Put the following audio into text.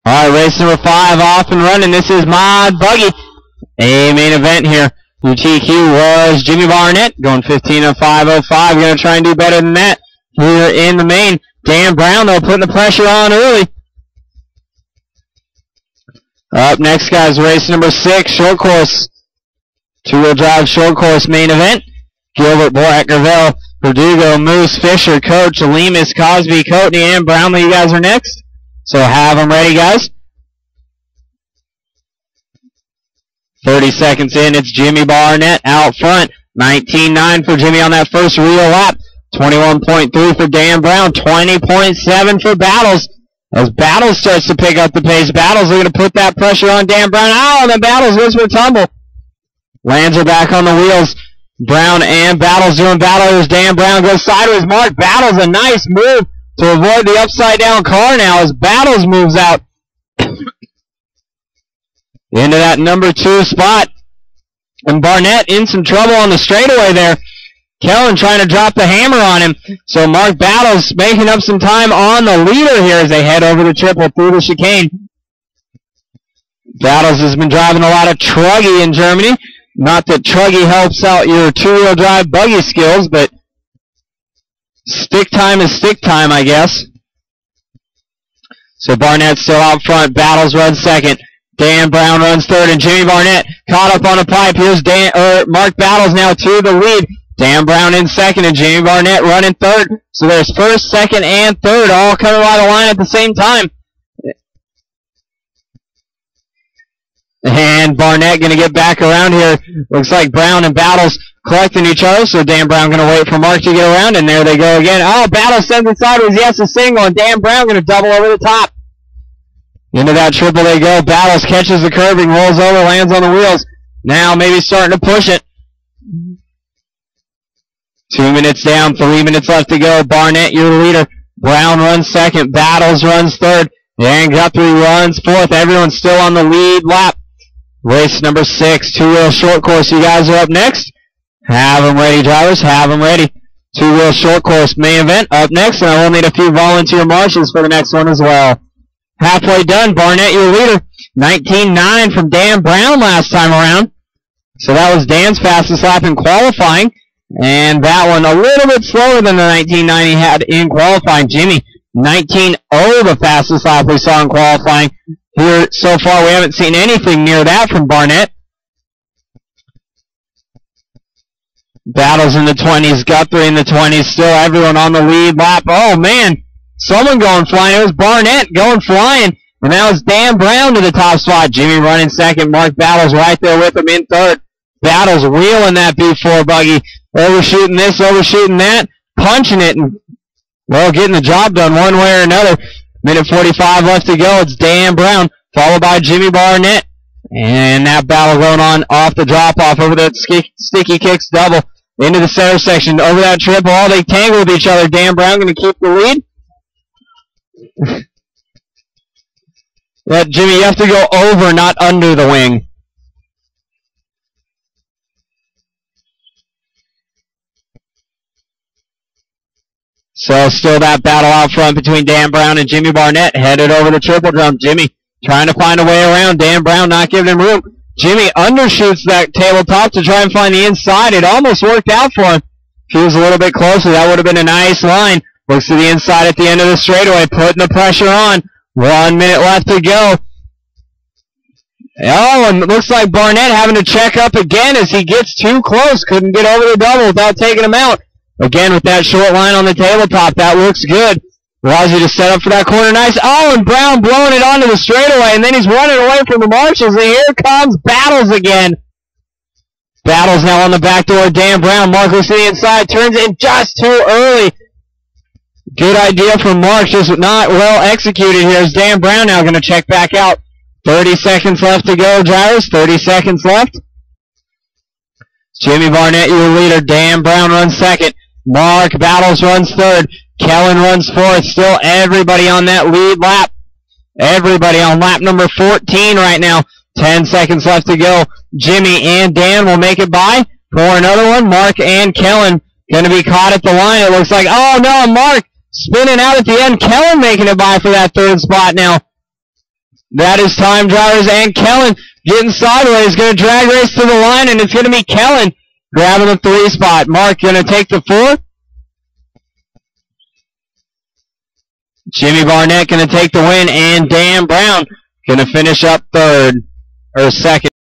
All right, race number 5 off and running. This is my buggy. A main event here. UTQ was Jimmy Barnett going 15:05.05. Going to try and do better than that here in the main. Dan Brown, though, putting the pressure on early. Up next, guys, race number 6, short course. Two-wheel drive short course main event. Gilbert, Borak, Gravel, Verdugo, Moose, Fisher, Coach, Lemus, Cosby, Coatney, and Brownlee. You guys are next. So have them ready, guys. 30 seconds in, it's Jimmy Barnett out front. 19.9 for Jimmy on that first real lap. 21.3 for Dan Brown. 20.7 for Battles. As Battles starts to pick up the pace, Battles are going to put that pressure on Dan Brown. Oh, and then Battles goes for a tumble. Lands are back on the wheels. Brown and Battles doing battle. As Dan Brown goes sideways. Mark Battles, a nice move to avoid the upside-down car now as Battles moves out into that number 2 spot. And Barnett in some trouble on the straightaway there. Kellen trying to drop the hammer on him. So Mark Battles making up some time on the leader here as they head over the triple through the chicane. Battles has been driving a lot of Truggy in Germany. Not that Truggy helps out your two-wheel drive buggy skills, but stick time is stick time, I guess. So Barnett still out front. Battles runs second. Dan Brown runs third, and Jimmy Barnett caught up on a pipe. Here's Mark Battles now to the lead. Dan Brown in second, and Jimmy Barnett running third. So there's first, second, and third all coming by the line at the same time. And Barnett going to get back around here. Looks like Brown and Battles collecting each other, so Dan Brown going to wait for Mark to get around, and there they go again. Oh, Battles sends it sideways. Yes, a single, and Dan Brown going to double over the top. Into that triple they go. Battles catches the curving, rolls over, lands on the wheels. Now maybe starting to push it. 2 minutes down, 3 minutes left to go. Barnett, your leader. Brown runs second. Battles runs third. And Guthrie runs fourth. Everyone's still on the lead lap. Race number 6, two-wheel short course. You guys are up next. Have them ready, drivers. Have them ready. Two-wheel short course main event up next, and I will need a few volunteer marshals for the next one as well. Halfway done. Barnett, your leader. 19.9 from Dan Brown last time around. So that was Dan's fastest lap in qualifying. And that one a little bit slower than the 19.9 he had in qualifying. Jimmy, 19.0, the fastest lap we saw in qualifying. Here so far, we haven't seen anything near that from Barnett. Battles in the 20s, Guthrie in the 20s, still everyone on the lead lap. Oh, man, someone going flying. It was Barnett going flying. And now it's Dan Brown to the top spot. Jimmy running second. Mark Battles right there with him in third. Battles wheeling that B4 buggy. Overshooting this, overshooting that. Punching it and, well, getting the job done one way or another. Minute 45 left to go. It's Dan Brown, followed by Jimmy Barnett. And that battle going on off the drop-off over that sticky kicks double into the center section. Over that triple. Oh, they tangle with each other. Dan Brown going to keep the lead. Jimmy, you have to go over, not under the wing. So still that battle out front between Dan Brown and Jimmy Barnett. Headed over the triple drum. Jimmy trying to find a way around. Dan Brown not giving him room. Jimmy undershoots that tabletop to try and find the inside. It almost worked out for him. If he was a little bit closer, that would have been a nice line. Looks to the inside at the end of the straightaway, putting the pressure on. 1 minute left to go. Oh, and it looks like Barnett having to check up again as he gets too close. Couldn't get over the double without taking him out. Again, with that short line on the tabletop, that looks good. Allows you to set up for that corner. Nice. Oh, and Brown blowing it onto the straightaway, and then he's running away from the marshals, and here comes Battles again. Battles now on the back door. Dan Brown, Mark looks to the inside, turns in just too early. Good idea from Mark, just not well executed here. Is Dan Brown now going to check back out. 30 seconds left to go, drivers. 30 seconds left. Jimmy Barnett, your leader. Dan Brown runs second. Mark Battles runs third. Kellen runs fourth. Still everybody on that lead lap. Everybody on lap number 14 right now. 10 seconds left to go. Jimmy and Dan will make it by for another one. Mark and Kellen going to be caught at the line. It looks like, oh no, Mark spinning out at the end. Kellen making it by for that third spot now. That is time drivers, and Kellen getting sideways, going to drag race to the line, and it's going to be Kellen grabbing the 3 spot. Mark going to take the 4. Jimmy Barnett going to take the win, and Dan Brown going to finish up 3rd, or 2nd.